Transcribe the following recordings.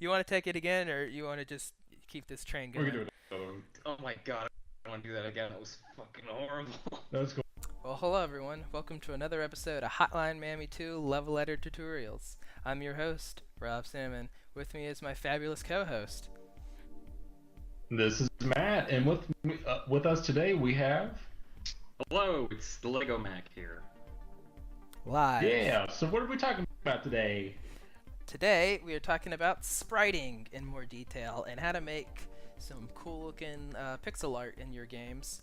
You want to take it again, or you want to just keep this train We can going? do it another one. Oh my god, I want to do that again. It was fucking horrible. That's cool. Well, hello everyone. Welcome to another episode of Hotline Miami 2 Level Editor Tutorials. I'm your host, Rob Salmon. With me is my fabulous co-host. This is Matt, and with us today we have Hello, it's Legomack here. Live. yeah. So what are we talking about today? Today we are talking about spriting in more detail and how to make some cool looking pixel art in your games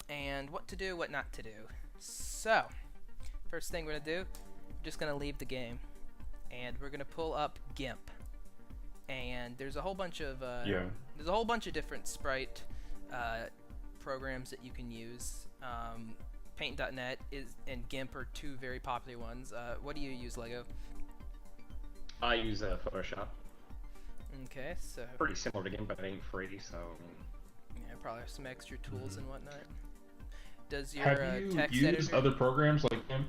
and what to do, what not to do. So, first thing we're going to do, we're just going to leave the game and we're going to pull up GIMP. And there's a whole bunch of different sprite programs that you can use. Paint.net and GIMP are two very popular ones. What do you use, Lego? I use Photoshop. Okay, so Pretty similar to GIMP, but it ain't free, so... yeah, probably have some extra tools and whatnot. Does your Have you text used editor? other programs like GIMP?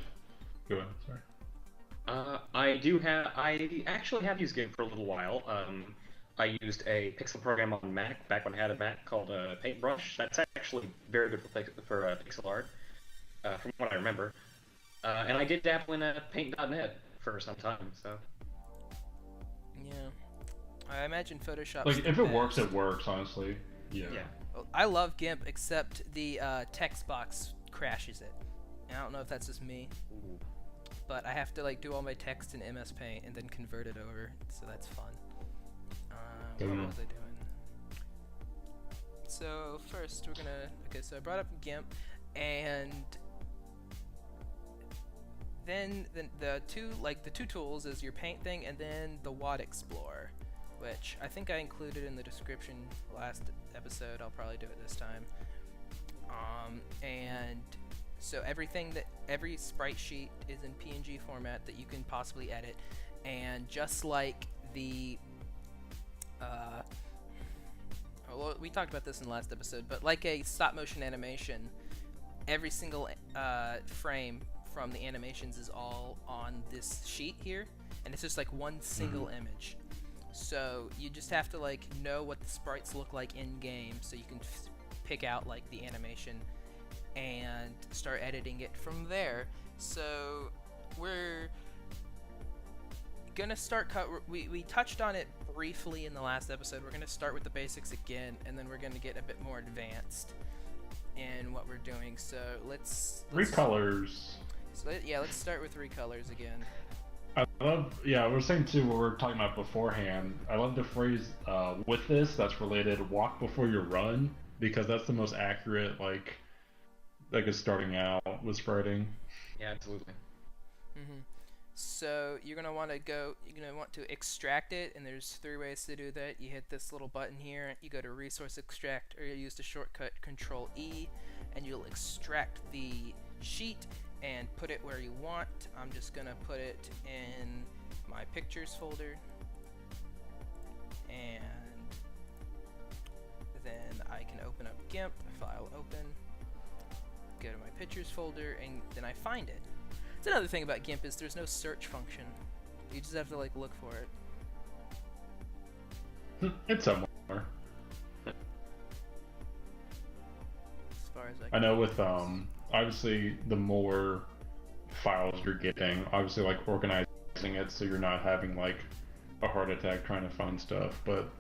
Go ahead. Sorry. I actually have used GIMP for a little while. I used a pixel program on Mac back when I had a Mac called Paintbrush. That's actually very good for pixel art, from what I remember. And I did dabble in Paint.net for some time, so... Yeah, I imagine Photoshop. Like if it works, it works. Honestly. Yeah. Yeah. Well, I love GIMP, except the text box crashes it. And I don't know if that's just me, Ooh. but I have to like do all my text in MS Paint and then convert it over, so that's fun. What was I doing? So first we're gonna, okay, so I brought up GIMP, and then the two tools is your paint thing and then the Wad Explorer, which I think I included in the description last episode. I'll probably do it this time. And so every sprite sheet is in PNG format that you can possibly edit, and just like the well, we talked about this in the last episode, but like a stop motion animation, every single frame from the animations is all on this sheet here, and it's just like one single image. So you just have to like know what the sprites look like in game, so you can pick out like the animation and start editing it from there. So we're gonna start we touched on it briefly in the last episode. We're gonna start with the basics again, and then we're gonna get a bit more advanced in what we're doing. So let's Recolors. So yeah, let's start with recolors again. I love. Yeah, we were saying too. What we were talking about beforehand. I love the phrase "with this" that's related. Walk before you run, because that's the most accurate. Like is starting out with spriting. Yeah, absolutely. So you're gonna want to extract it, and there's three ways to do that. You hit this little button here, you go to resource extract, or you use the shortcut Control E, and you'll extract the sheet and put it where you want. I'm just gonna put it in my pictures folder, and then I can open up GIMP, file open, go to my pictures folder, and then I find it. That's another thing about GIMP is there's no search function. You just have to like look for it. It's somewhere. As far as I know with obviously the more files you're getting, obviously like organizing it so you're not having like a heart attack trying to find stuff, but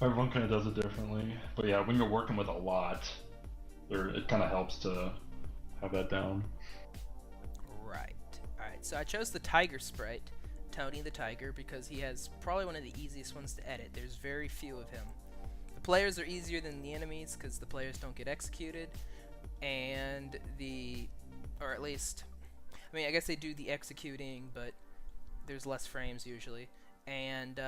everyone kind of does it differently. But yeah, when you're working with a lot, it kind of helps to have that down. Right. Alright, so I chose the tiger sprite, Tony the Tiger, because he has probably one of the easiest ones to edit. There's very few of him. The players are easier than the enemies because the players don't get executed, and or at least, I mean, I guess they do the executing, but there's less frames usually. And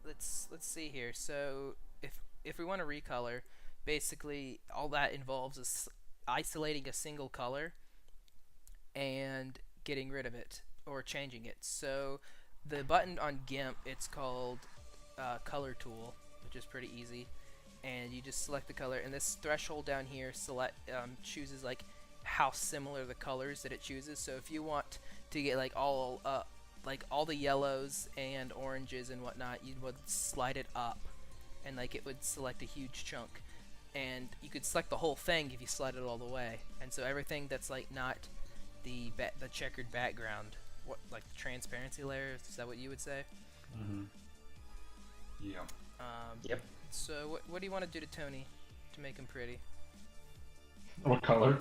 let's see here. So if we want to recolor, basically all that involves is isolating a single color and getting rid of it or changing it. So the button on GIMP, it's called color tool, which is pretty easy, and you just select the color, and this threshold down here chooses like how similar the colors that it chooses. So if you want to get like all like all the yellows and oranges and whatnot, you would slide it up, and like it would select a huge chunk, and you could select the whole thing if you slide it all the way. And so everything that's like not the checkered background, what like the transparency layer, is that what you would say? Mm-hmm. Yeah. Yep. So what do you want to do to Tony to make him pretty? What color?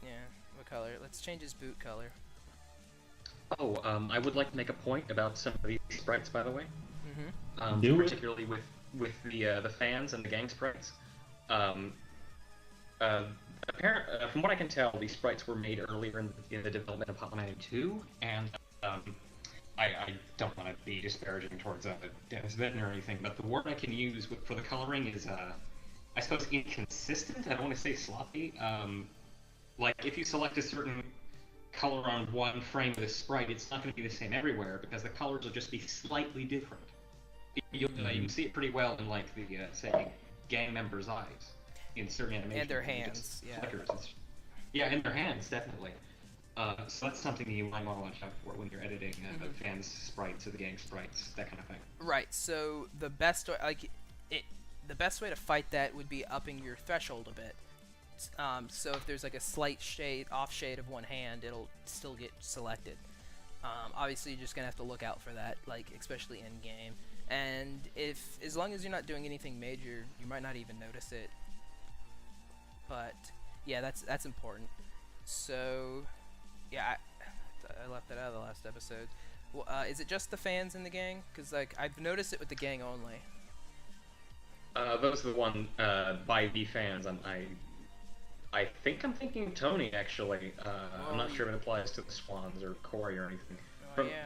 Yeah, what color? Let's change his boot color. Oh, I would like to make a point about some of these sprites, by the way. Mm-hmm. Particularly with the fans and the gang sprites. From what I can tell, these sprites were made earlier in the development of Hotline Miami 2, and I don't want to be disparaging towards Dennis Vedden or anything, but the word I can use for the coloring is, I suppose, inconsistent. I don't want to say sloppy. Like, if you select a certain color on one frame of the sprite, it's not going to be the same everywhere, because the colors will just be slightly different. You can see it pretty well in, like, the, say, gang members' eyes in certain animations. And their hands, yeah. Yeah, and their hands, definitely. So that's something you might want to watch out for when you're editing fans' sprites or the gang sprites, that kind of thing. Right. So the best the best way to fight that would be upping your threshold a bit. So if there's like a slight off shade of one hand, it'll still get selected. Obviously, you're just gonna have to look out for that, like especially in game. And as long as you're not doing anything major, you might not even notice it. But yeah, that's important. So yeah, I left that out of the last episode. Well, is it just the fans in the gang? Because like I've noticed it with the gang only. Those are the one by the fans. I think I'm thinking Tony, actually. I'm not sure if it applies to the Swans or Corey or anything.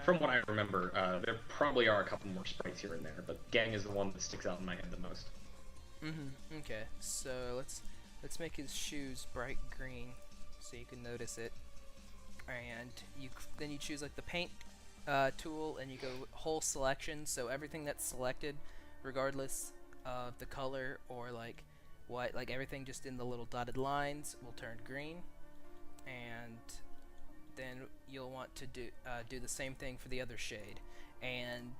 From what I remember, there probably are a couple more sprites here and there, but Gang is the one that sticks out in my head the most. Mm-hmm. Okay, so let's make his shoes bright green so you can notice it. And then you choose like the paint tool, and you go whole selection, so everything that's selected, regardless of the color or like what, like everything just in the little dotted lines will turn green. And then you'll want to do the same thing for the other shade, and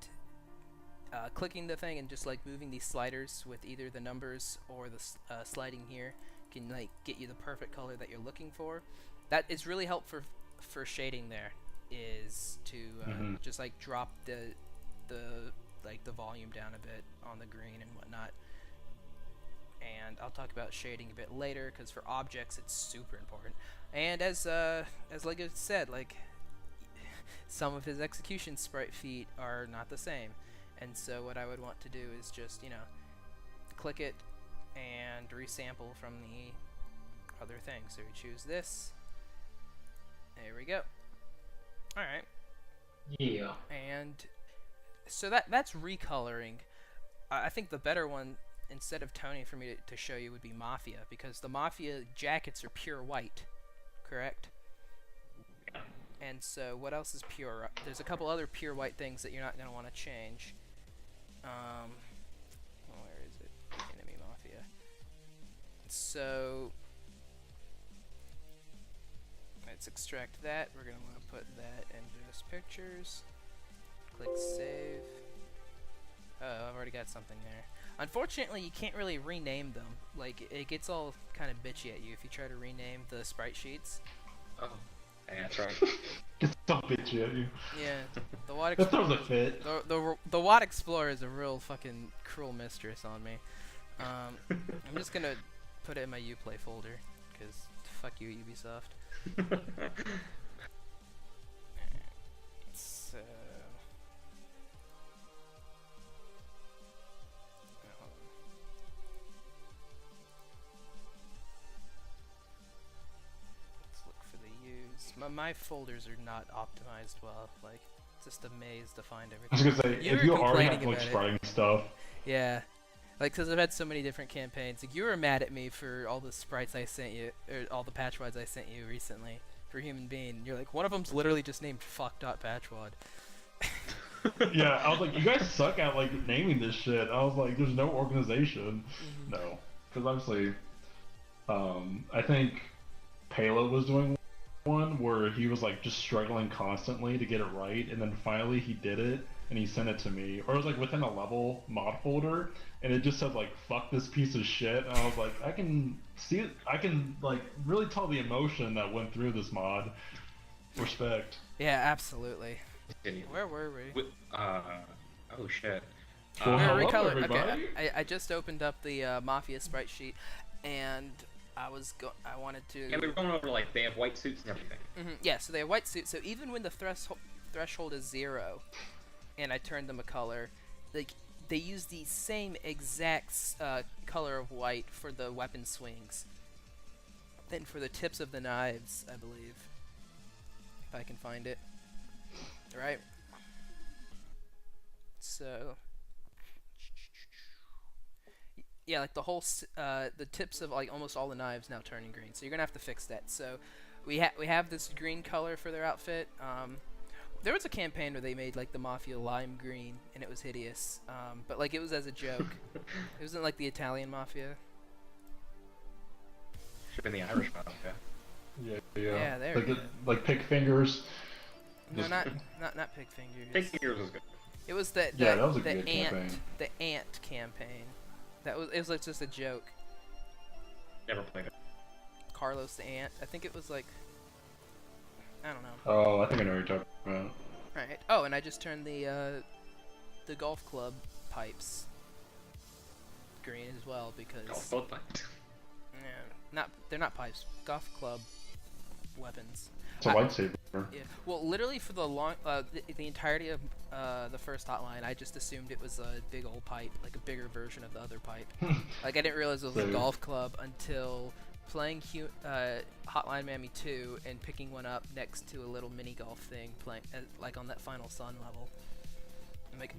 clicking the thing and just like moving these sliders with either the numbers or the sliding here can like get you the perfect color that you're looking for. That is really helpful for shading. There is to just like drop the volume down a bit on the green and whatnot. And I'll talk about shading a bit later, because for objects it's super important. And as Lego said, like some of his execution sprite feet are not the same, and so what I would want to do is just click it and resample from the other thing. So we choose this. There we go. All right. Yeah. And so that's recoloring. I think the better one, instead of Tony, for me to show you, would be Mafia, because the Mafia jackets are pure white, correct? And so what else is pure? There's a couple other pure white things that you're not going to want to change. Where is it? Enemy Mafia. So let's extract that. We're going to want to put that in just pictures. Click save. Oh, I've already got something there. Unfortunately, you can't really rename them. Like, it gets all kind of bitchy at you if you try to rename the sprite sheets. Oh, yeah, that's right. It's so bitchy at you. Yeah, the Watt That Explorer. doesn't fit. The Watt Explorer is a real fucking cruel mistress on me. I'm just gonna put it in my Uplay folder, because fuck you, Ubisoft. So. My folders are not optimized well. Like, it's just a maze to find everything. I was gonna say, if you already have like spriting stuff. Yeah, like, because I've had so many different campaigns. Like, you were mad at me for all the sprites I sent you, or all the patchwads I sent you recently for Human Being. You're like, one of them's literally just named fuck.patchwad. Yeah, I was like, you guys suck at like naming this shit. I was like, there's no organization. No, because obviously, I think Palo was doing one where he was like just struggling constantly to get it right, and then finally he did it, and he sent it to me. Or it was like within a level mod folder, and it just said like "fuck this piece of shit," and I was like, I can see it. I can like really tell the emotion that went through this mod. Respect. Yeah, absolutely. Continue. Where were we? Oh shit. Well, We're hello, recolor. everybody. Okay, I just opened up the Mafia sprite sheet, and I wanted to. Yeah, we were going over like they have white suits and everything. Yeah, so they have white suits. So even when the threshold is 0, and I turn them a color, like they use the same exact color of white for the weapon swings. And for the tips of the knives, I believe, if I can find it. Right. So. Yeah, like the whole, the tips of like almost all the knives now turning green. So you're gonna have to fix that. So we have this green color for their outfit. There was a campaign where they made like the Mafia lime green, and it was hideous. But like it was as a joke. It wasn't like the Italian Mafia. Should have been the Irish Mafia. Yeah. Yeah, there Like we go. like pick fingers. No, not Pig Fingers. Pig Fingers was good. It was the Yeah, that was a the good ant campaign. the ant campaign. It was like just a joke. Never played it. Carlos the ant. I think it was like, I don't know. Oh, I think I know what you're talking about. Right. Oh, and I just turned the golf club pipes green as well because Both pipes. they're not pipes. Golf club weapons. It's a lightsaber. Yeah. Well, literally for the entirety of the first Hotline, I just assumed it was a big old pipe, like a bigger version of the other pipe. Like I didn't realize it was a Same. golf club until playing Hotline Miami 2 and picking one up next to a little mini golf thing, playing like on that final sun level. I'm like,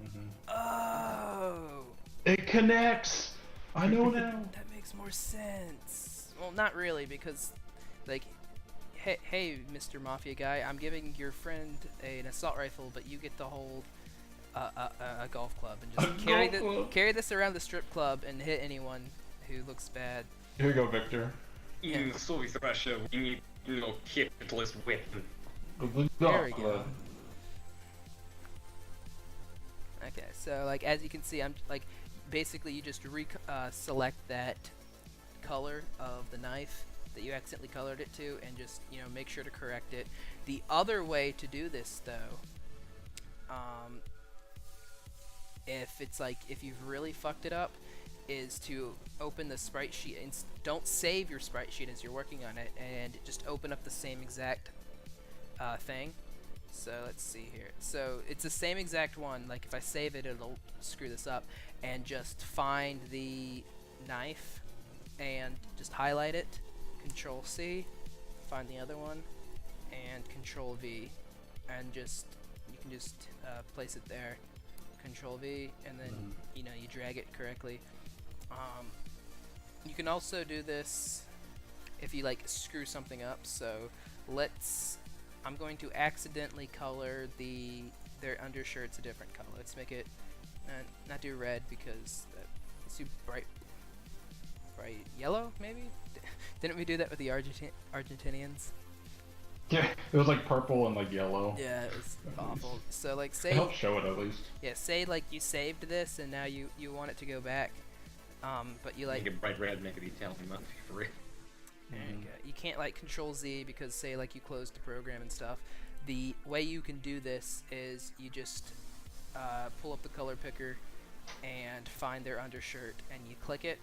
oh, It connects. I know now. that makes more sense. Well, not really, because like. Hey, Mr. Mafia guy, I'm giving your friend an assault rifle, but you get to hold a golf club and just carry this around the strip club and hit anyone who looks bad. Here you go, Victor. In Soviet Russia, we need no capitalist weapon. There we go. Okay, so like as you can see, I'm like basically you just select that color of the knife that you accidentally colored it to, and just make sure to correct it. The other way to do this though, if you've really fucked it up, is to open the sprite sheet and don't save your sprite sheet as you're working on it, and just open up the same exact thing. So let's see here. So it's the same exact one. Like if I save it, it'll screw this up. And just find the knife and just highlight it. Control C, find the other one, and Control V, and you can just place it there. Control V, and then you drag it correctly. You can also do this if you like screw something up. So I'm going to accidentally color their undershirts a different color. Let's make it not do red because let's do bright yellow maybe. Didn't we do that with the Argentinians? Yeah, it was like purple and like yellow. Yeah, it was awful. So like It say helped show it at least. yeah, say like you saved this and now you want it to go back, but you like Make it bright red, make it Italian Mafia for real. there you go. You can't like Control Z because say like you closed the program and stuff. The way you can do this is you just pull up the color picker and find their undershirt and you click it.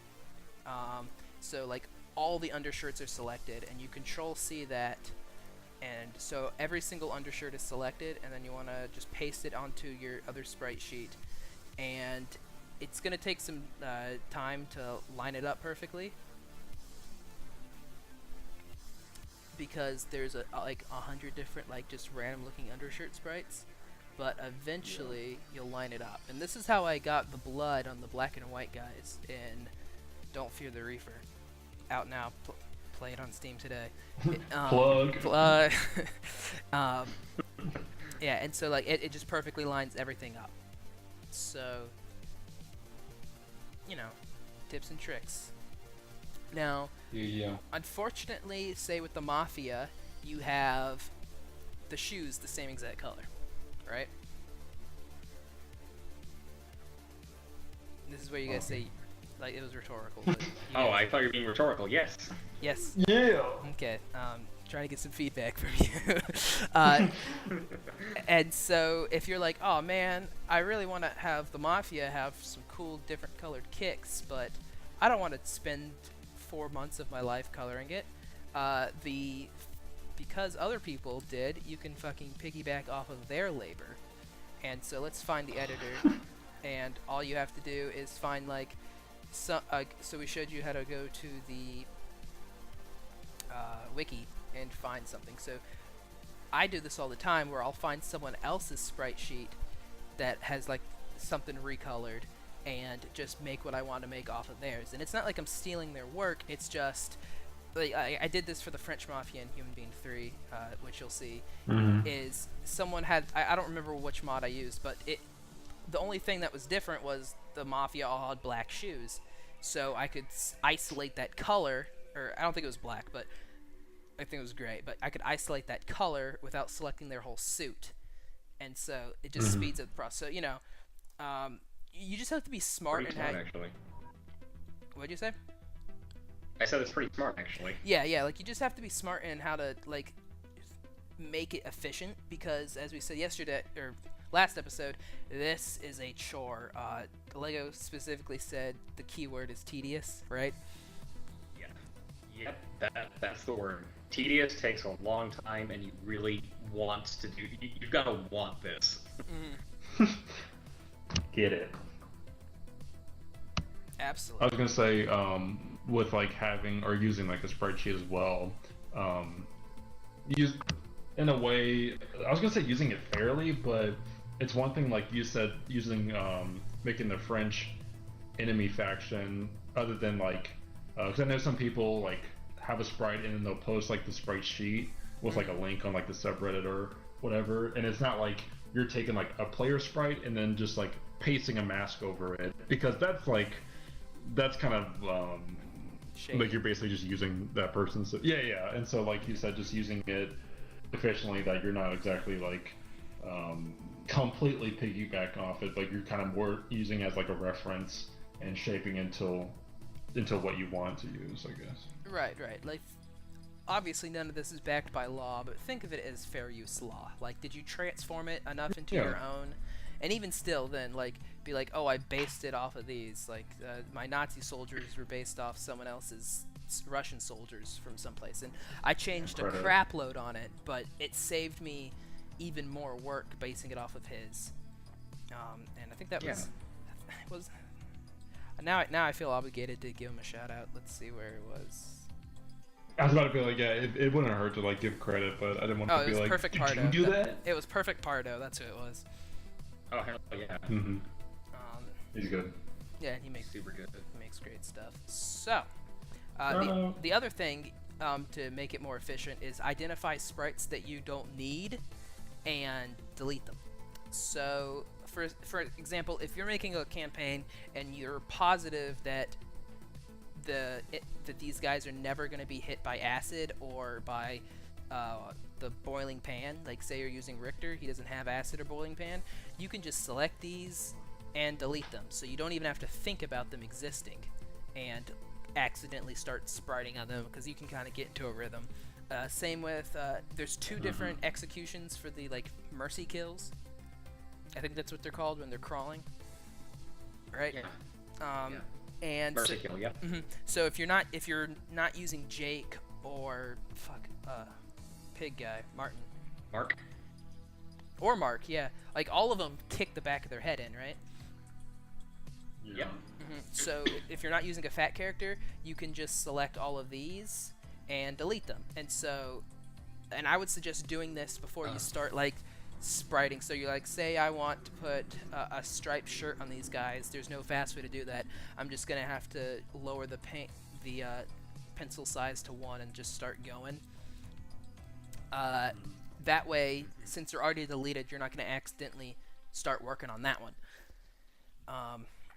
So like all the undershirts are selected, and you Control C that, and so every single undershirt is selected, and then you want to just paste it onto your other sprite sheet, and it's gonna take some time to line it up perfectly because there's like 100 different like just random looking undershirt sprites, but eventually you'll line it up. And this is how I got the blood on the black and white guys in Don't Fear the Reaper. Out now, play it on Steam today. Plug. Yeah, and so like it just perfectly lines everything up. So tips and tricks. Now, Yeah. unfortunately, say with the Mafia, you have the shoes the same exact color, right? This is where you guys say, like, it was rhetorical. But Oh, I thought you were being rhetorical. Yes. yes. Yeah. Okay. Trying to get some feedback from you. And so if you're like, oh man, I really want to have the Mafia have some cool different colored kicks, but I don't want to spend 4 months of my life coloring it. Because other people did, you can fucking piggyback off of their labor. And so let's find the editor, and all you have to do is find like, so we showed you how to go to the wiki and find something. So I do this all the time, where I'll find someone else's sprite sheet that has like something recolored, and just make what I want to make off of theirs. And it's not like I'm stealing their work, it's just like I did this for the French Mafia in Human Being 3, which you'll see. Is someone had, I don't remember which mod I used, but the only thing that was different was the Mafia all had black shoes, so I could isolate that color, or I don't think it was black, but I think it was gray, but I could isolate that color without selecting their whole suit, and so it just speeds up the process. So, you know, you just have to be smart. Pretty smart, actually. What'd you say? I said it's pretty smart, actually. Yeah, like, you just have to be smart in how to, like, make it efficient, because, as we said yesterday, or last episode, this is a chore. Lego specifically said the keyword is tedious, right? Yeah. Yep, that's the word. Tedious takes a long time, and you really want to do. You've got to want this. Get it. Absolutely. I was gonna say, with like having or using like a sprite sheet as well, use in a way. I was gonna say using it fairly, but it's one thing, like you said, using making the French enemy faction, other than like, because I know some people like have a sprite and then they'll post like the sprite sheet with like a link on like the subreddit or whatever, and it's not like you're taking like a player sprite and then just like pasting a mask over it, because that's kind of like you're basically just using that person's. So, yeah, and so like you said, just using it efficiently, that you're not exactly like completely piggyback off it, but you're kind of more using as like a reference and shaping into what you want to use, I guess. Right. Like, obviously none of this is backed by law, but think of it as fair use law. Like, did you transform it enough into your own? And even still, then, like, be like, oh, I based it off of these. Like, my Nazi soldiers were based off someone else's Russian soldiers from someplace, and I changed a crap load on it, but it saved me even more work basing it off of his. And I think that was. Now I feel obligated to give him a shout out. Let's see where it was. I was about to be like, yeah, it wouldn't hurt to like give credit, but I didn't want to be like, Perfect did Pardo. you do that? It was Perfect Pardo. That's who it was. Oh hell yeah. He's good. Yeah, he makes super good. He makes great stuff. So, the other thing to make it more efficient is identify sprites that you don't need and delete them. So, for example, if you're making a campaign and you're positive that that these guys are never going to be hit by acid or by the boiling pan, like say you're using Richter, he doesn't have acid or boiling pan, you can just select these and delete them, so you don't even have to think about them existing and accidentally start spriting on them, because you can kind of get into a rhythm. Same with there's two different executions for the like mercy kills. I think that's what they're called when they're crawling, right? Yeah. And mercy kill, yep. So if you're not using Jake or pig guy Mark, yeah, like all of them kick the back of their head in, right? Yep. So if you're not using a fat character, you can just select all of these and delete them. And I would suggest doing this before you start like spriting. So you're like, say I want to put a striped shirt on these guys. There's no fast way to do that. I'm just gonna have to lower the pencil size to 1 and just start going. That way, since they're already deleted, you're not gonna accidentally start working on that one.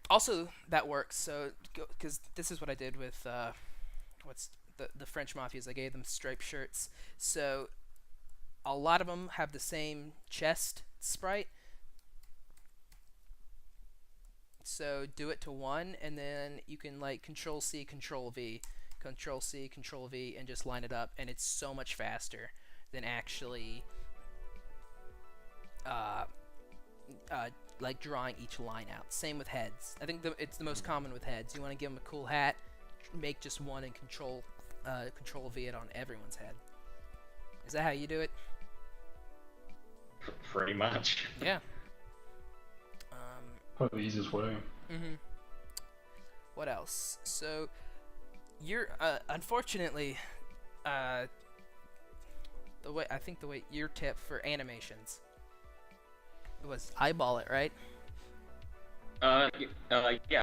Also, that works. So, because this is what I did with the French mafias. I gave them striped shirts. So a lot of them have the same chest sprite. So do it to 1, and then you can like Control C, Control V, Control C, Control V, and just line it up, and it's so much faster than actually like drawing each line out. Same with heads. I think it's the most common with heads. You want to give them a cool hat, make just 1 and Control V it on everyone's head. Is that how you do it? Pretty much. Yeah. Probably the easiest way. What else? So you're unfortunately the way your tip for animations was eyeball it, right? Yeah.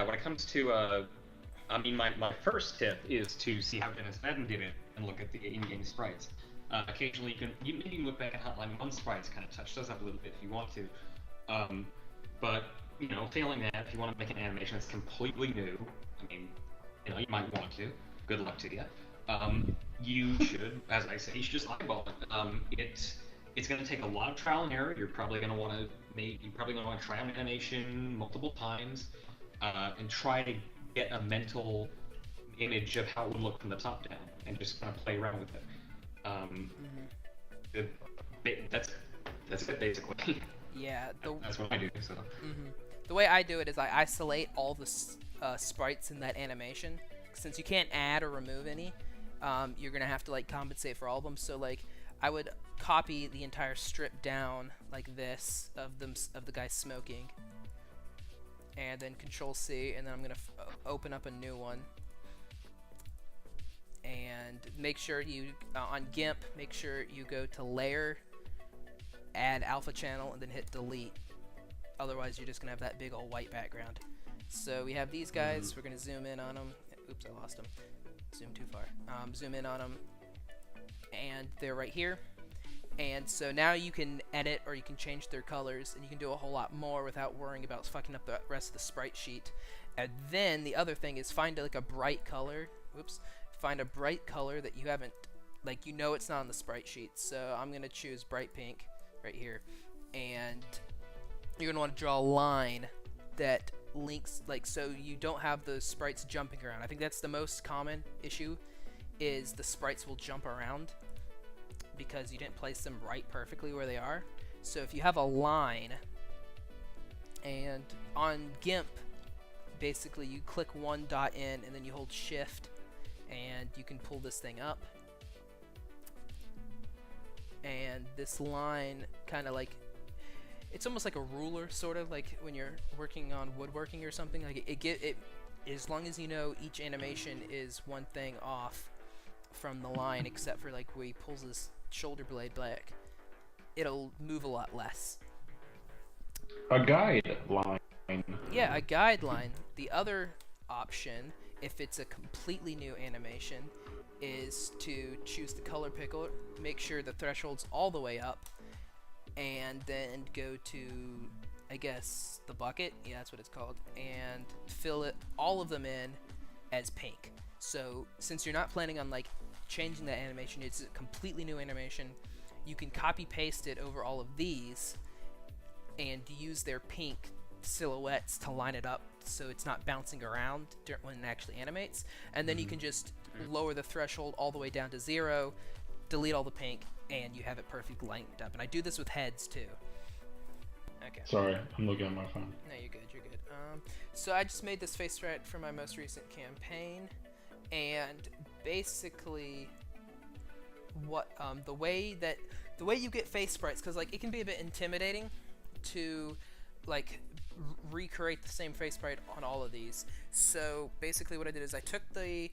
When it comes to I mean, my first tip is to see how Dennis Madden did it and look at the in-game sprites. Occasionally, you can look back at Hotline 1 sprites, kind of touch those up a little bit if you want to. But you know, failing that, if you want to make an animation that's completely new, I mean, you know, you might want to. Good luck to you. You should, as I say, you should just eyeball it. It's going to take a lot of trial and error. You're probably going to want to try an animation multiple times and try to get a mental image of how it would look from the top down, and just kind of play around with it. That's it basically. Yeah. That's what I do. So. The way I do it is I isolate all the sprites in that animation. Since you can't add or remove any, you're gonna have to like compensate for all of them. So like I would copy the entire strip down like this of the guy smoking, and then Control C, and then I'm gonna open up a new one. And make sure you on GIMP, make sure you go to Layer, add Alpha Channel, and then hit Delete. Otherwise, you're just gonna have that big old white background. So we have these guys. We're gonna zoom in on them. Oops, I lost them. Zoom too far. Zoom in on them, and they're right here. And so now you can edit or you can change their colors, and you can do a whole lot more without worrying about fucking up the rest of the sprite sheet. And then the other thing is find like a bright color. Whoops. Find a bright color that you haven't, like, you know it's not on the sprite sheet. So I'm gonna choose bright pink right here, and you're gonna want to draw a line that links, like, so you don't have the sprites jumping around. I think that's the most common issue, is the sprites will jump around because you didn't place them right perfectly where they are. So if you have a line, and on GIMP, basically you click one dot in and then you hold shift and you can pull this thing up, and this line kind of like, it's almost like a ruler, sort of like when you're working on woodworking or something. Like it as long as you know each animation is one thing off from the line, except for like where he pulls his shoulder blade back, it'll move a lot less. A guide line. Yeah, a guideline. The other option, if it's a completely new animation, is to choose the color picker, make sure the threshold's all the way up, and then go to, I guess, the bucket, yeah, that's what it's called, and fill it, all of them in as pink. So since you're not planning on like changing that animation, it's a completely new animation, you can copy paste it over all of these and use their pink silhouettes to line it up so it's not bouncing around when it actually animates, and then you can just lower the threshold all the way down to 0, delete all the pink, and you have it perfectly lined up. And I do this with heads too. Okay. Sorry, I'm looking at my phone. No, you're good, you're good. So I just made this face sprite for my most recent campaign, and basically what the way you get face sprites, because like it can be a bit intimidating to like recreate the same face sprite on all of these. So basically what I did is I took the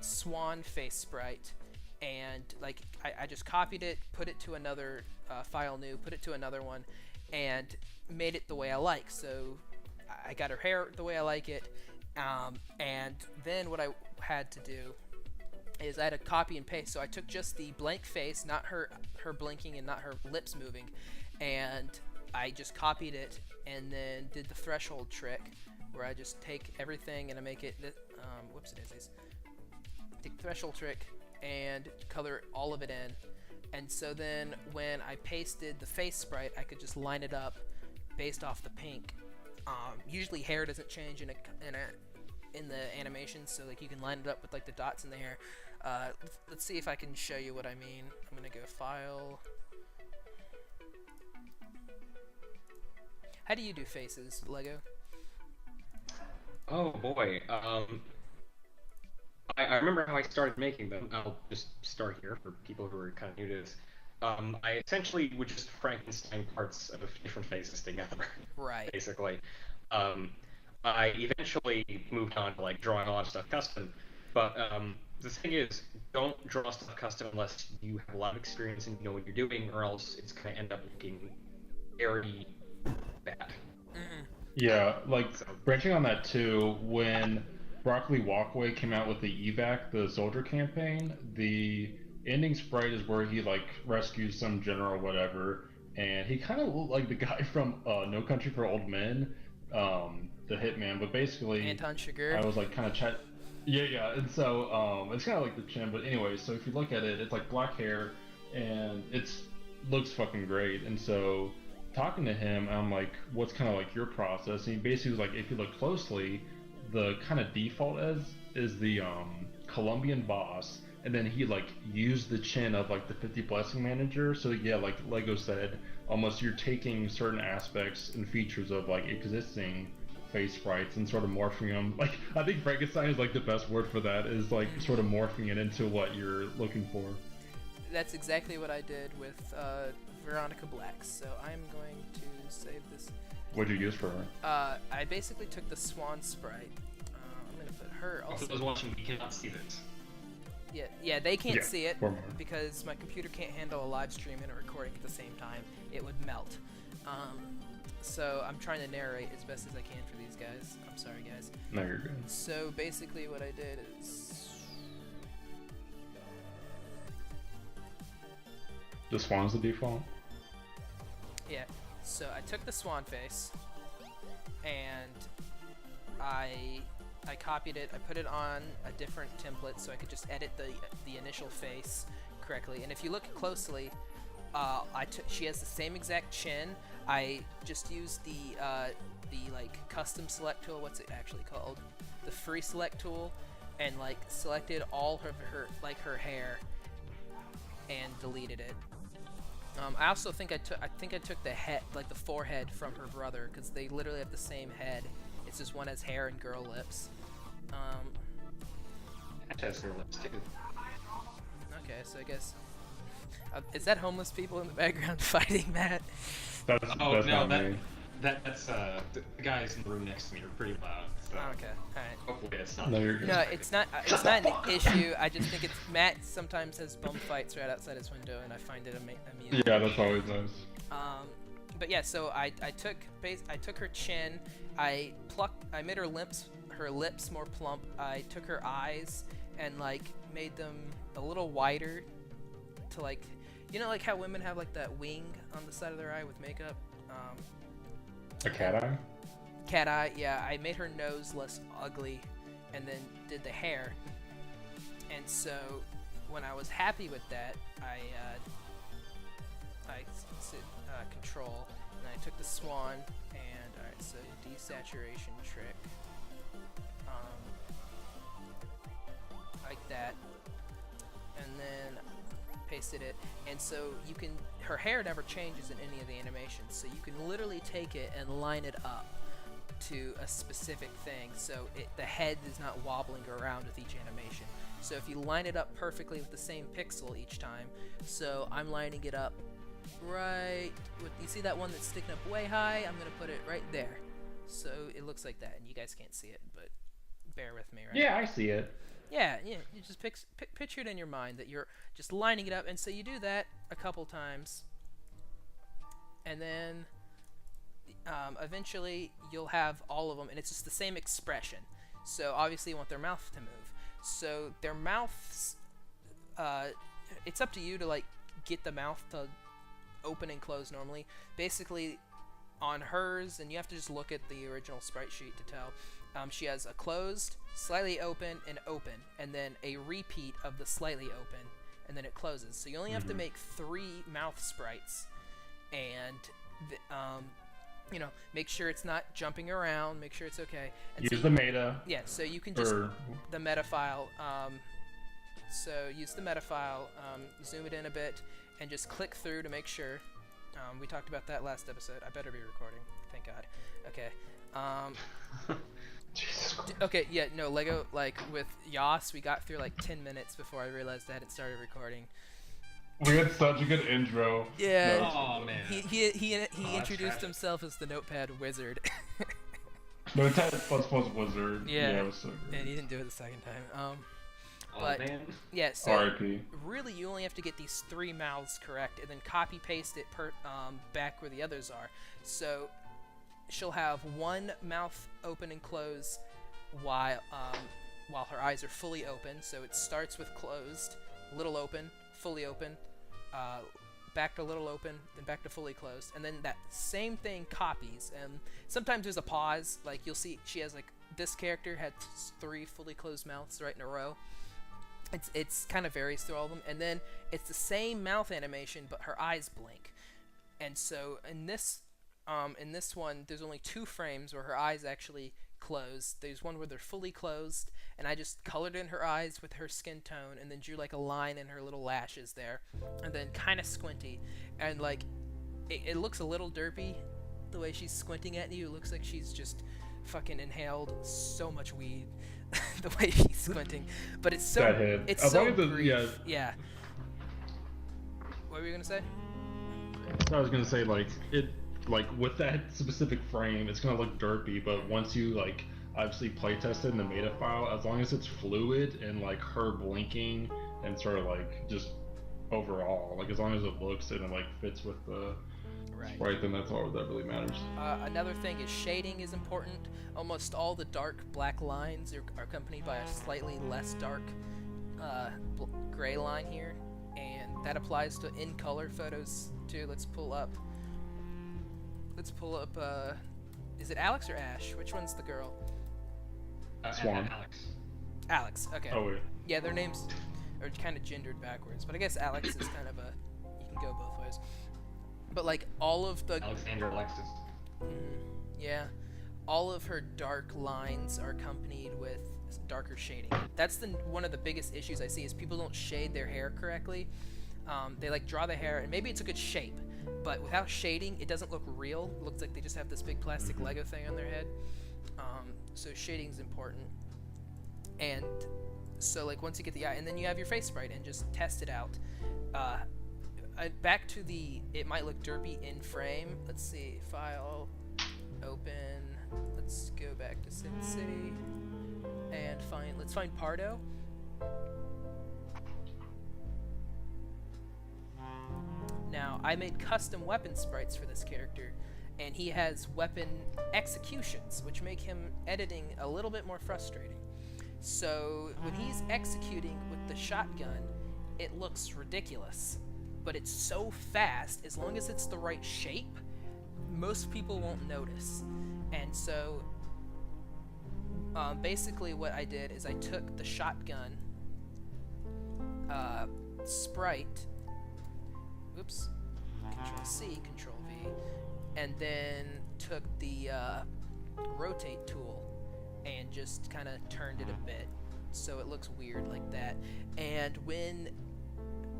swan face sprite and like I just copied it, put it to another file new, put it to another one, and made it the way I like. So I got her hair the way I like it, and then what I had to do is I had to copy and paste. So I took just the blank face, not her blinking and not her lips moving, and I just copied it and then did the threshold trick where I just take everything and I make it whoops daisies, take the threshold trick and color all of it in. And so then when I pasted the face sprite, I could just line it up based off the pink. Usually hair doesn't change in the animation, so like you can line it up with like the dots in the hair. Let's see if I can show you what I mean. I'm gonna go File. How do you do faces, Lego? Oh boy. I remember how I started making them. I'll just start here for people who are kind of new to this. I essentially would just Frankenstein parts of different faces together. Right. Basically. I eventually moved on to like drawing a lot of stuff custom, but the thing is, don't draw stuff custom unless you have a lot of experience and you know what you're doing, or else it's going to end up looking very bad. Yeah, like branching on that too, when Broccoli Walkway came out with the evac, the soldier campaign, the ending sprite is where he like rescues some general whatever, and he kind of looked like the guy from No Country for Old Men, the hitman, but basically Anton Chigurh. I was like kind of yeah, and so it's kind of like the chin, but anyway, so if you look at it, it's like black hair, and it's looks fucking great, and so talking to him, I'm like, what's kind of like your process? And he basically was like, if you look closely, the kind of default is the Colombian boss, and then he like used the chin of like the 50 blessing manager. So yeah, like Lego said, almost you're taking certain aspects and features of like existing face sprites and sort of morphing them. Like I think Frankenstein is like the best word for that, is like sort of morphing it into what you're looking for. That's exactly what I did with Veronica Black, so I'm going to save this. What'd you use for her? I basically took the Swan sprite. I'm going to put her also. For those watching, we cannot see this. Yeah, they can't Yeah, see it or more. because my computer can't handle a live stream and a recording at the same time. It would melt. So I'm trying to narrate as best as I can for these guys. I'm sorry, guys. No, you're good. So basically what I did is... The swan's the default? Yeah, so I took the swan face and I copied it, I put it on a different template so I could just edit the initial face correctly. And if you look closely, she has the same exact chin. I just used the like custom select tool, what's it actually called? The free select tool, and like selected all of her hair and deleted it. I also think I took the head, like the forehead, from her brother, because they literally have the same head. It's just one has hair and girl lips. That has her lips too. Okay, so I guess is that homeless people in the background fighting, Matt? That's not me. That's the guys in the room next to me are pretty loud. So Okay, all right. hopefully it's not. No, you're good. No, it's not an issue. I just think it's Matt sometimes has bum fights right outside his window, and I find it amusing. Yeah, that's always nice. But yeah, so I took her chin, I made her lips more plump. I took her eyes and like made them a little wider to like, you know, like how women have like that wing on the side of their eye with makeup. A cat eye? Cat eye, yeah. I made her nose less ugly, and then did the hair. And so when I was happy with that, I said control, and I took the swan, and alright, so desaturation trick, like that, and then pasted it. And so you can, her hair never changes in any of the animations, so you can literally take it and line it up to a specific thing, so the head is not wobbling around with each animation. So if you line it up perfectly with the same pixel each time, so I'm lining it up right with, you see that one that's sticking up way high? I'm gonna put it right there, so it looks like that, and you guys can't see it, but bear with me, right? Yeah, I see it. Yeah, you just picture it in your mind that you're just lining it up, and so you do that a couple times, and then eventually you'll have all of them, and it's just the same expression. So obviously you want their mouth to move. So their mouths, it's up to you to like get the mouth to open and close normally. Basically, on hers, and you have to just look at the original sprite sheet to tell. She has a closed, slightly open, and open, and then a repeat of the slightly open, and then it closes. So you only have to make 3 mouth sprites, and you know, make sure it's not jumping around, make sure it's okay. And use the meta. Yeah, so you can just the meta file. So use the meta file, zoom it in a bit, and just click through to make sure. We talked about that last episode. I better be recording. Thank God. Okay. Jesus Christ. Okay, yeah, no, Lego, like, with Yas, we got through, like, 10 minutes before I realized I hadn't started recording. We had such a good intro. Yeah. No. Oh man. He introduced tragic. himself as the Notepad Wizard. Notepad++ Wizard. Yeah. It was so good. And he didn't do it the second time. Oh But, man. yeah, so, R.I.P. really, you only have to get these 3 mouths correct, and then copy-paste it back where the others are. So, she'll have 1 mouth open and close while her eyes are fully open. So it starts with closed, little open, fully open, back to little open, then back to fully closed, and then that same thing copies. And sometimes there's a pause, like you'll see she has, like, this character had 3 fully closed mouths right in a row. It's kind of varies through all of them, and then it's the same mouth animation, but her eyes blink. And so in this one, there's only 2 frames where her eyes actually close. There's one where they're fully closed, and I just colored in her eyes with her skin tone, and then drew like a line in her little lashes there, and then kind of squinty, and like it looks a little derpy the way she's squinting at you. It looks like she's just fucking inhaled so much weed the way she's squinting, but it's so it's so brief. Yeah. What were you gonna say? I was gonna say, like, with that specific frame, it's gonna look derpy, but once you, like, obviously playtest it in the meta file, as long as it's fluid and, like, her blinking and sort of, like, just overall, like, as long as it looks and it, like, fits with the sprite, then that's all that really matters. Another thing is shading is important. Almost all the dark black lines are accompanied by a slightly less dark gray line here, and that applies to in-color photos too. Let's pull up, is it Alex or Ash? Which one's the girl? Swan. Alex, okay. Oh, wait. Yeah, their names are kind of gendered backwards, but I guess Alex is kind of you can go both ways. But like all of the... Alexander Alexis. Yeah. All of her dark lines are accompanied with darker shading. That's one of the biggest issues I see is people don't shade their hair correctly. They like draw the hair, and maybe it's a good shape, but without shading, it doesn't look real. It looks like they just have this big plastic Lego thing on their head. So shading is important. And so like once you get the eye, and then you have your face sprite and just test it out. Back to it might look derpy in frame. Let's see, file, open. Let's go back to Sin City and let's find Pardo. Now, I made custom weapon sprites for this character, and he has weapon executions, which make him editing a little bit more frustrating. So, when he's executing with the shotgun, it looks ridiculous. But it's so fast, as long as it's the right shape, most people won't notice. And so, basically what I did is I took the shotgun sprite, oops, Control-C, Control-V, and then took the rotate tool and just kind of turned it a bit so it looks weird like that. And when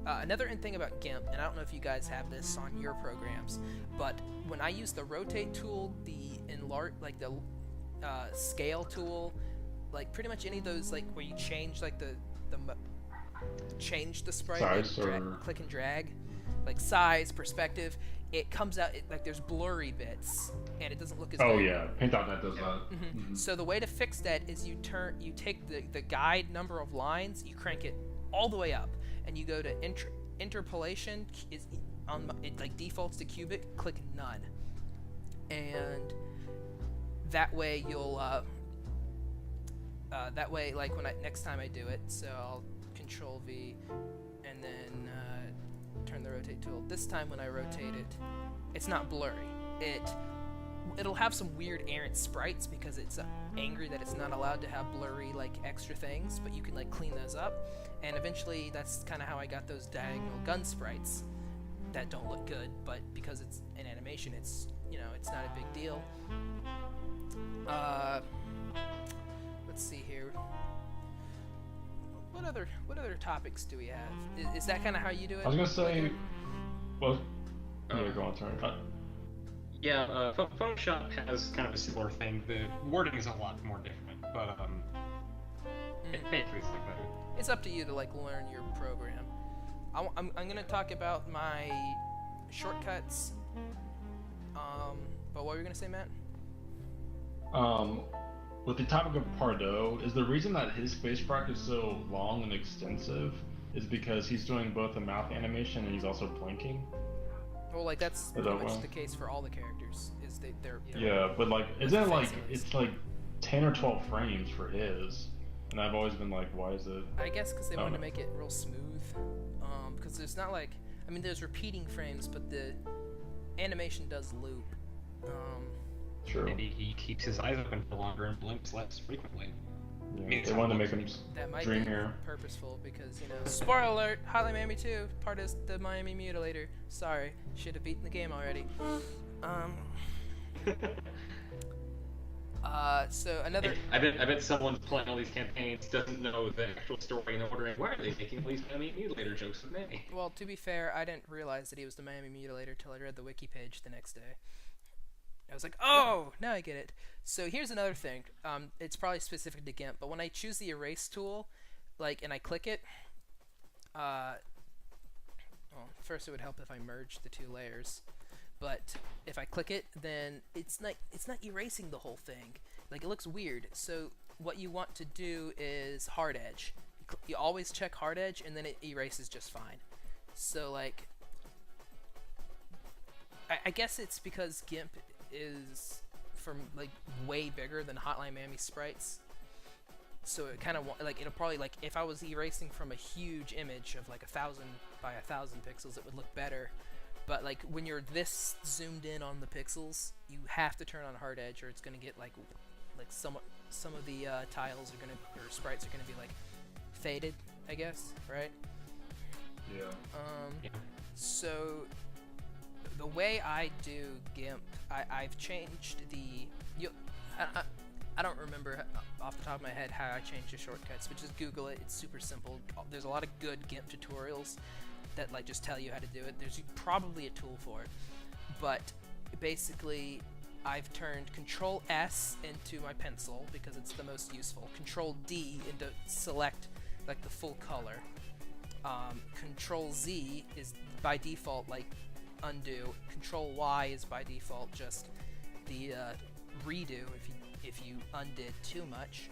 another thing about GIMP, and I don't know if you guys have this on your programs, but when I use the rotate tool, the enlarge, like the scale tool, like pretty much any of those, like where you change like change the sprite, size, like, click and drag, like size, perspective, it comes out like there's blurry bits and it doesn't look as good. Oh yeah, Paint.net does that. So the way to fix that is you take the guide number of lines, you crank it all the way up, and you go to interpolation, it like defaults to cubic, click none, and that way you'll like when next time I do it, so I'll Control V and then turn the rotate tool. This time when I rotate it, it's not blurry. it'll have some weird errant sprites because it's angry that it's not allowed to have blurry like extra things, but you can like clean those up, and eventually that's kind of how I got those diagonal gun sprites that don't look good, but because it's an animation, it's, you know, it's not a big deal. Let's see here. What other topics do we have? Is that kind of how you do it? I was gonna say, well, yeah, go on, sorry. Yeah, Photoshop has kind of a similar thing. The wording is a lot more different, but basically it's like that. It's up to you to like learn your program. I'm gonna talk about my shortcuts. But what were you gonna say, Matt? With the topic of Pardo, is the reason that his face sprite is so long and extensive is because he's doing both a mouth animation and he's also blinking? Well, like that's pretty much the case for all the characters. Is they're yeah, but like, isn't it like it's like 10 or 12 frames for his? And I've always been like, why is it? I guess because they wanted to make it real smooth. Because there's not like, I mean, there's repeating frames, but the animation does loop. True. Maybe he keeps his eyes open for longer and blinks less frequently. Yeah, they wanted to make him that might dreamier. be purposeful because, you know, spoiler alert, Hotline Miami 2, part of the Miami Mutilator. Sorry, should have beaten the game already. So another. I bet someone playing all these campaigns doesn't know the actual story and ordering. Why are they making all these Miami Mutilator jokes with me? Well, to be fair, I didn't realize that he was the Miami Mutilator till I read the wiki page the next day. I was like, oh, now I get it. So here's another thing. It's probably specific to GIMP, but when I choose the erase tool, like, and I click it, well, first it would help if I merged the two layers. But if I click it, then it's not erasing the whole thing. Like, it looks weird. So what you want to do is hard edge. You always check hard edge, and then it erases just fine. So like, I guess it's because GIMP is from like way bigger than Hotline Miami sprites. So it kind of like, it'll probably, like, if I was erasing from a huge image of like 1,000 by 1,000 pixels, it would look better. But like when you're this zoomed in on the pixels, you have to turn on hard edge, or it's gonna get like some of the tiles are gonna, or sprites are gonna be like faded, I guess, right? Yeah. Yeah. So the way I do GIMP, I've changed the. I don't remember off the top of my head how I changed the shortcuts, but just Google it. It's super simple. There's a lot of good GIMP tutorials that like just tell you how to do it. There's probably a tool for it, but basically I've turned Control S into my pencil because it's the most useful. Control D into select like the full color. Control Z is by default like undo. Control Y is by default just the redo if you undid too much.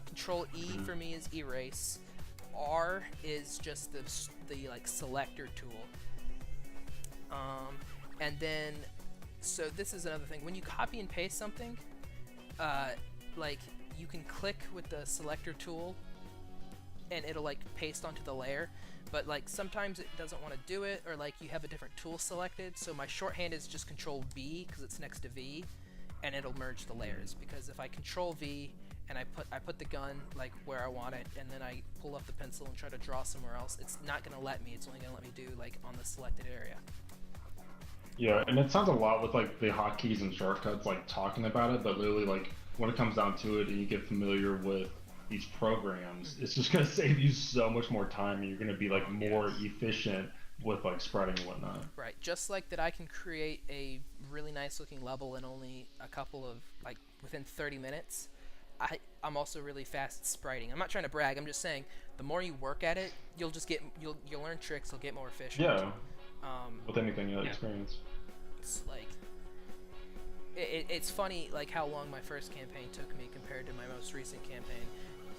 Control E for me is erase. R is just the like selector tool. And then, so this is another thing. When you copy and paste something, like you can click with the selector tool and it'll like paste onto the layer, but like sometimes it doesn't want to do it, or like you have a different tool selected. So my shorthand is just Control V because it's next to V, and it'll merge the layers. Because if I Control V and I put the gun like where I want it, and then I pull up the pencil and try to draw somewhere else, it's not gonna let me. It's only gonna let me do like on the selected area. Yeah, and it sounds a lot with like the hotkeys and shortcuts, like talking about it, but literally like when it comes down to it and you get familiar with these programs, it's just gonna save you so much more time, and you're gonna be like more efficient with like spriting and whatnot. Right, just like that I can create a really nice looking level in only a couple of, like, within 30 minutes. I'm also really fast at spriting. I'm not trying to brag, I'm just saying the more you work at it, you'll learn tricks, you'll get more efficient. Yeah. With anything you experience. It's like it's funny like how long my first campaign took me compared to my most recent campaign.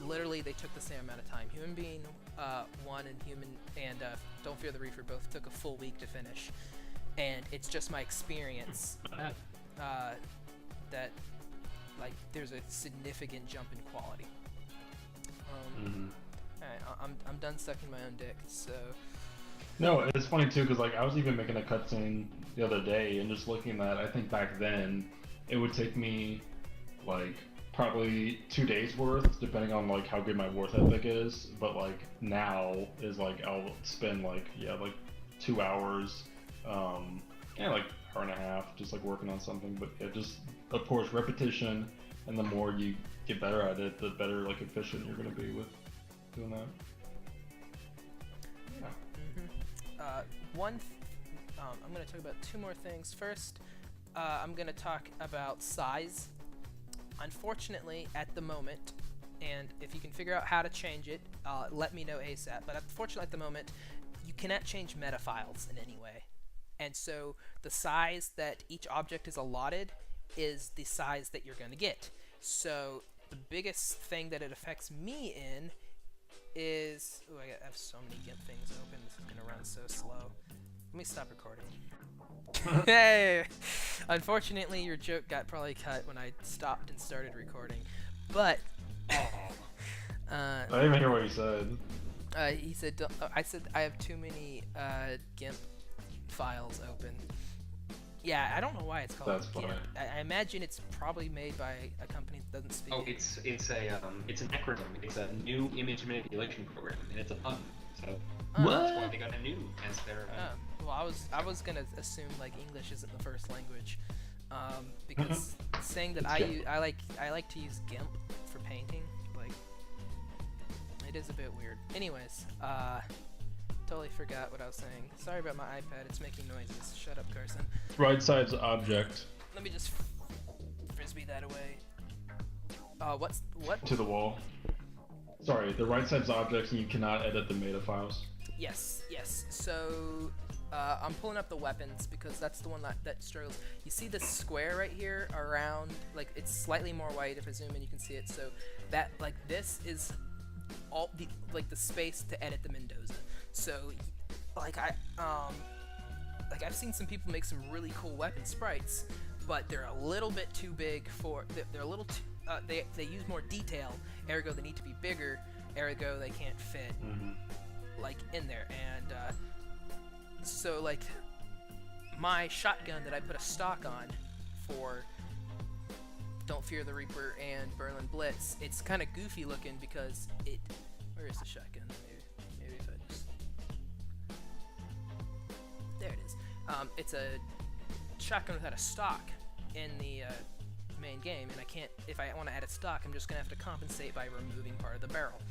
Literally they took the same amount of time. Human Being 1 and Human and Don't Fear the Reaper both took a full week to finish. And it's just my experience that like there's a significant jump in quality. Alright, I'm done sucking my own dick, so. No, it's funny too, because like I was even making a cutscene the other day and just looking at, I think back then it would take me like probably 2 days worth, depending on like how good my work ethic is. But like now is like I'll spend like 2 hours, like hour and a half, just like working on something. But yeah, just of course repetition, and the more you get better at it, the better like efficient you're gonna be with doing that. Yeah. I'm going to talk about two more things. First, I'm going to talk about size. Unfortunately, at the moment, and if you can figure out how to change it, let me know ASAP. But unfortunately, at the moment, you cannot change meta files in any way. And so the size that each object is allotted is the size that you're going to get. So the biggest thing that it affects me in is... Ooh, I have so many GIMP things open. This is going to run so slow. Let me stop recording. Hey! Unfortunately, your joke got probably cut when I stopped and started recording. But... I didn't even hear what he said. He said... I said I have too many GIMP files open. Yeah, I don't know why it's called That's GIMP. funny. I imagine it's probably made by a company that doesn't speak. Oh, it's an acronym. It's a new image manipulation program, and it's a pun. So that's why they got a new as their. Well, I was gonna assume like English isn't the first language, because saying that I like to use GIMP for painting, like it is a bit weird. Anyways, totally forgot what I was saying. Sorry about my iPad, it's making noises. Shut up, Carson. Right side's object. Let me just frisbee that away. What? To the wall. Sorry, the right side's objects, and you cannot edit the meta files. Yes. So, I'm pulling up the weapons because that's the one that struggles. You see this square right here around, like, it's slightly more white. If I zoom in, you can see it. So that, like, this is all the, like, the space to edit the Mendoza. So, like, I've seen some people make some really cool weapon sprites, but they're a little bit too big for, they're a little too, they use more detail, ergo they need to be bigger, ergo they can't fit, like, in there. And, so, like, my shotgun that I put a stock on for Don't Fear the Reaper and Berlin Blitz, it's kind of goofy looking because it, where is the shotgun? Maybe if I just, there it is. It's a shotgun without a stock in the main game, and I can't, if I want to add a stock, I'm just going to have to compensate by removing part of the barrel.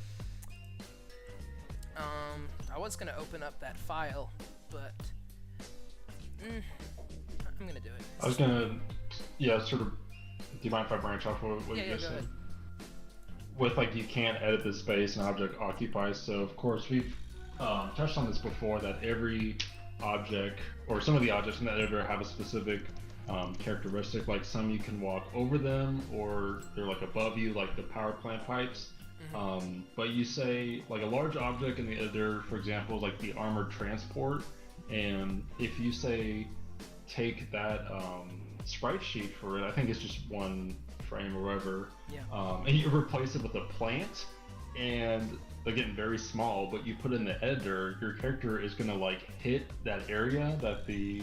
I was going to open up that file, but I'm going to do it. I was going to, sort of, do you mind if I branch off what you just said? Ahead. With, like, you can't edit the space an object occupies, so of course we've touched on this before, that every object, or some of the objects in the editor have a specific characteristic. Like, some you can walk over them, or they're like above you, like the power plant pipes. But you say, like, a large object in the editor, for example, is like the armored transport, and if you say take that sprite sheet for it, I think it's just one frame or whatever, and you replace it with a plant, and they're getting very small, but you put in the editor, your character is gonna, like, hit that area that the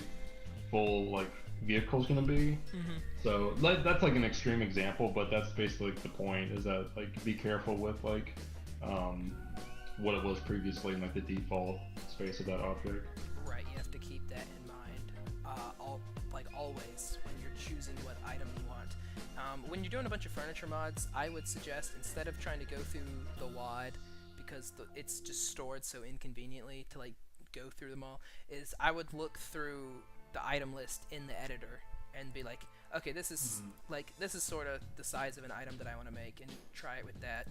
full, like, vehicle is gonna be. So that's like an extreme example, but that's basically the point, is that, like, be careful with, like, what it was previously in, like, the default space of that object. Right, you have to keep that in mind, always when you're choosing what item you want. When you're doing a bunch of furniture mods, I would suggest, instead of trying to go through the WOD, because it's just stored so inconveniently to, like, go through them all, is I would look through the item list in the editor and be like, okay, this is this is sort of the size of an item that I want to make, and try it with that.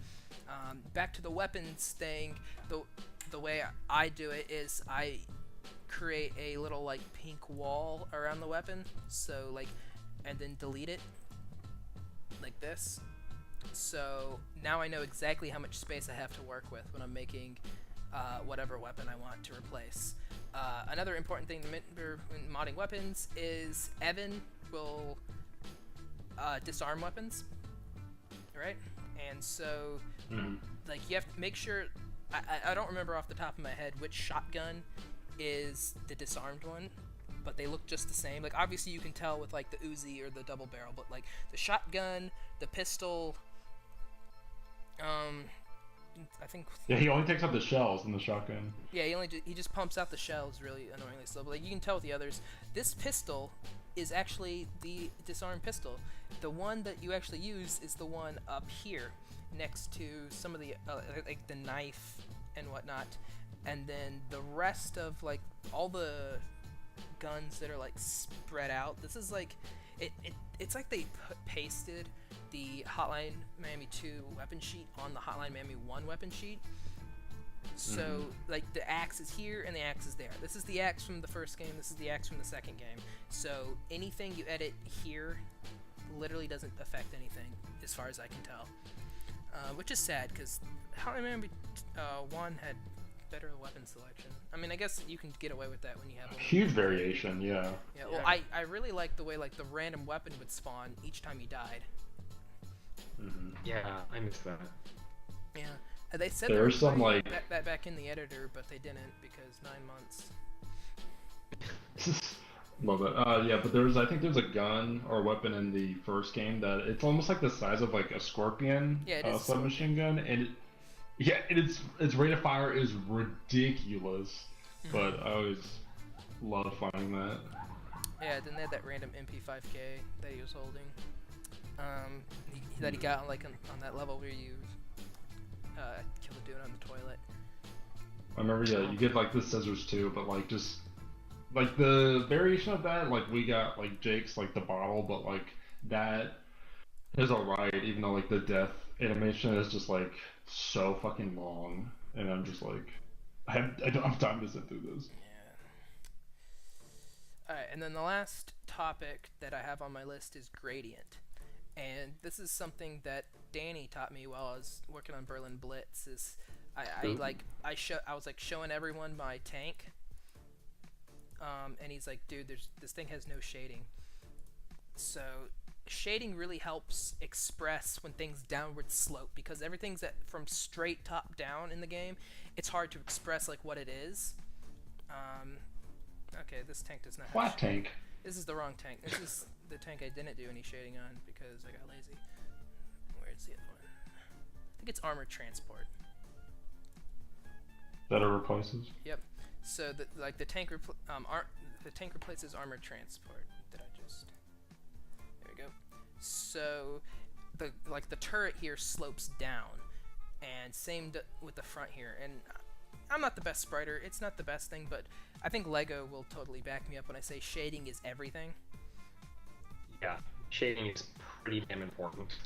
Back to the weapons thing, the way I do it is I create a little, like, pink wall around the weapon, so, like, and then delete it like this. So now I know exactly how much space I have to work with when I'm making whatever weapon I want to replace. Another important thing to remember when modding weapons is Evan will disarm weapons, right? And so, like, you have to make sure, I don't remember off the top of my head which shotgun is the disarmed one, but they look just the same. Like, obviously you can tell with like the Uzi or the double barrel, but like the shotgun, the pistol, I think. Yeah, he only takes out the shells in the shotgun. Yeah, he just pumps out the shells really annoyingly slow. But like you can tell with the others, this pistol is actually the disarm pistol. The one that you actually use is the one up here, next to some of the like the knife and whatnot, and then the rest of like all the guns that are like spread out. This is like it's like they pasted the Hotline Miami 2 weapon sheet on the Hotline Miami 1 weapon sheet. So like the axe is here and the axe is there. This is the axe from the first game, this is the axe from the second game. So anything you edit here literally doesn't affect anything as far as I can tell. Which is sad because Hotline Miami 1 had better weapon selection. I mean, I guess you can get away with that when you have huge variation, yeah. Yeah, well, I really like the way like the random weapon would spawn each time you died. Yeah, I missed that. Yeah, they said there's some like that back in the editor, but they didn't because 9 months. Love it. Yeah, but I think there's a gun or weapon in the first game that it's almost like the size of like a Scorpion submachine gun, and its rate of fire is ridiculous. But I always love finding that. Yeah, then they had that random MP5K that he was holding. That he got on on that level where you kill the dude on the toilet. I remember, yeah, you get like the scissors too, but like just like the variation of that, like we got like Jake's like the bottle, but like that is alright, even though like the death animation is just like so fucking long, and I'm just like I don't have time to sit through this. Yeah. Alright, and then the last topic that I have on my list is gradient. And this is something that Danny taught me while I was working on Berlin Blitz. Is I was like showing everyone my tank, and he's like, dude, this thing has no shading. So shading really helps express when things downward slope, because everything's from straight top down in the game. It's hard to express like what it is. Okay, this tank does not have flat tank. This is the wrong tank. This is the tank I didn't do any shading on because I got lazy. Where's the other one? I think it's armored transport. That it replaces? Yep. So the tank replaces armored transport. Did I just? There we go. So the turret here slopes down, and same with the front here. And I'm not the best spriter. It's not the best thing, but I think Lego will totally back me up when I say shading is everything. Yeah, shading is pretty damn important.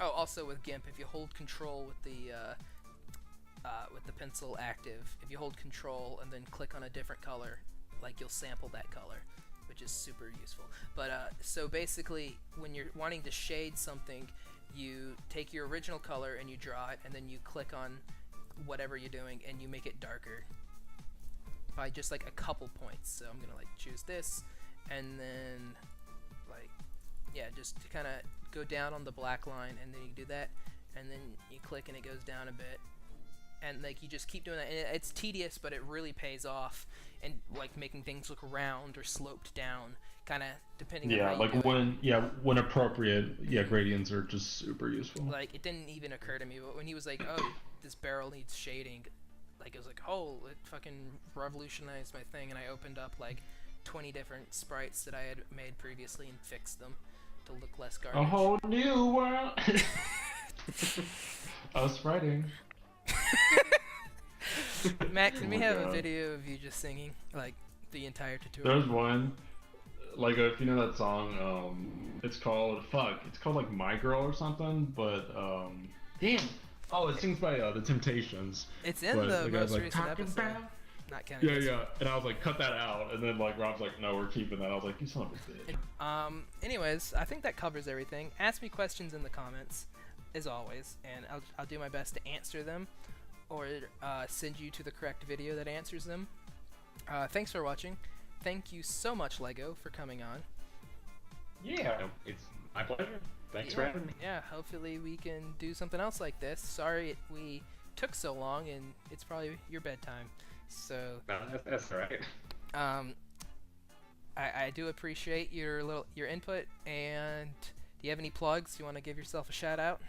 Oh, also with GIMP, if you hold Control with the pencil active, if you hold Control and then click on a different color, like you'll sample that color, which is super useful. But so basically, when you're wanting to shade something, you take your original color and you draw it, and then you click on whatever you're doing and you make it darker by just like a couple points. So I'm gonna like choose this, and then like just to kind of go down on the black line, and then you do that, and then you click and it goes down a bit, and like you just keep doing that. And it's tedious, but it really pays off, and like making things look round or sloped down, kind of depending on how you do it. When appropriate, gradients are just super useful. Like it didn't even occur to me, but when he was like, oh, this barrel needs shading, like it was like, oh, it fucking revolutionized my thing, and I opened up like 20 different sprites that I had made previously and fixed them to look less garbage. A whole new world. Spriting. Max, can we have a video of you just singing like the entire tutorial? There's one. Like if you know that song, it's called like My Girl or something, but damn. Oh, it sings by the Temptations. It's in the most recent episode. Not counting. Yeah. And I was like, cut that out. And then like Rob's like, no, we're keeping that. I was like, you son of a bitch. Anyways, I think that covers everything. Ask me questions in the comments, as always, and I'll do my best to answer them, or send you to the correct video that answers them. Thanks for watching. Thank you so much, Lego, for coming on. Yeah, it's my pleasure. Thanks for having me. Yeah, hopefully we can do something else like this. Sorry we took so long, and it's probably your bedtime. So No, that's all right. I do appreciate your input. And do you have any plugs? You want to give yourself a shout out?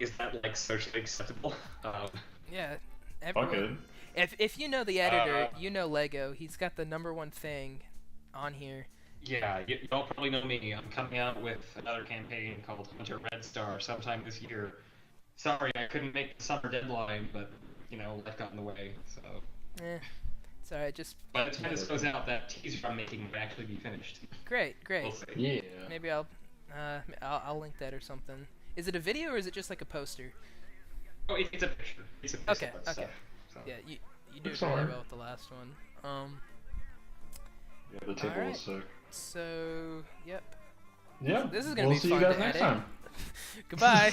Is that like socially acceptable? Yeah, Fuck everyone. it. If you know the editor, you know Lego. He's got the #1 thing on here. Yeah, y'all probably know me. I'm coming out with another campaign called Hunter Red Star sometime this year. Sorry, I couldn't make the summer deadline, but life got in the way. So. It's alright. Just by the time this goes out, that teaser I'm making might actually be finished. great. We'll see. Yeah. Maybe I'll link that or something. Is it a video or is it just like a poster? Oh, it's a picture. It's a Okay. stuff, Okay. so. Yeah, you did It's really alright. well with the last one. Yeah, the table Alright. is sick. So, yep. Yeah. This is gonna we'll be see fun you guys to next edit. time. Goodbye.